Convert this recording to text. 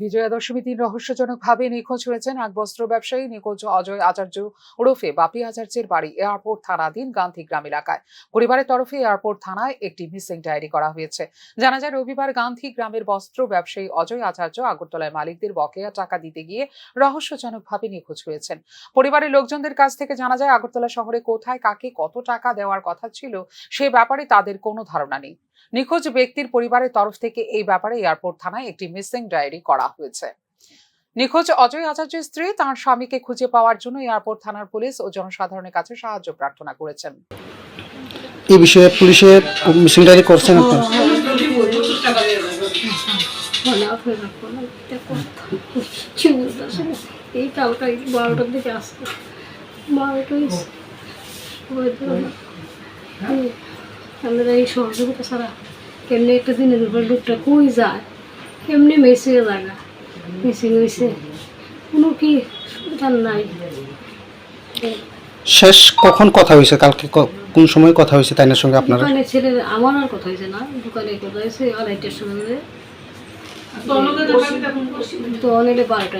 বিজয়া দশমী দিন রহস্যজনকভাবে নিখোঁজ হয়েছেন এক বস্ত্র ব্যবসায়ী। নিখোঁজ অজয় আচার্য ওরফে বাপি আচার্যের বাড়ি এয়ারপোর্ট থানাধীন গান্ধীগ্রাম এলাকায়। পরিবারের তরফে এয়ারপোর্ট থানায় একটি মিসিং ডায়েরি করা হয়েছে। জানা যায়, রবিবার গান্ধীগ্রামের বস্ত্র ব্যবসায়ী অজয় আচার্য আগরতলায় মালিকদের বকেয়া টাকা দিতে গিয়ে রহস্যজনকভাবে নিখোঁজ হয়েছেন। পরিবারের লোকজনদের কাছ থেকে জানা যায়, আগরতলা শহরে কোথায় কাকে কত টাকা দেওয়ার কথা ছিল সে ব্যাপারে তাদের কোনো ধারণা নেই। নিখোঁজ ব্যক্তির পরিবারের তরফ থেকে এই ব্যাপারে এয়ারপোর্ট থানায় একটি মিসিং ডায়েরি করা হয়েছে। নিখোঁজ অজয় আচার্যের স্ত্রী তার স্বামীকে খুঁজে পাওয়ার জন্য এয়ারপোর্ট থানার পুলিশ ও জনসাধারণের কাছে সাহায্য প্রার্থনা করেছেন। এই বিষয়ে পুলিশের মিসিং ডায়েরি করছেন আপনারা? এই কালটা 12টার দিকে আসতো, 12টাই আমরা এই সহযোগিতা ছাড়া কেমনি একটা দিনের উপরে লোকটা কই যায়, কেমনি মেসে লাগা মিসিং হয়েছে, কোনো কি সুবিধার নাই। শেষ কখন কথা হয়েছে? কালকে কোন সময় কথা হয়েছে তাইনার সঙ্গে আপনারা? দোকানে ছেলে আমার আর কথা হয়েছে না, দোকানে কথা হয়েছে 2:30টার সময়, তো অনেক 12টা।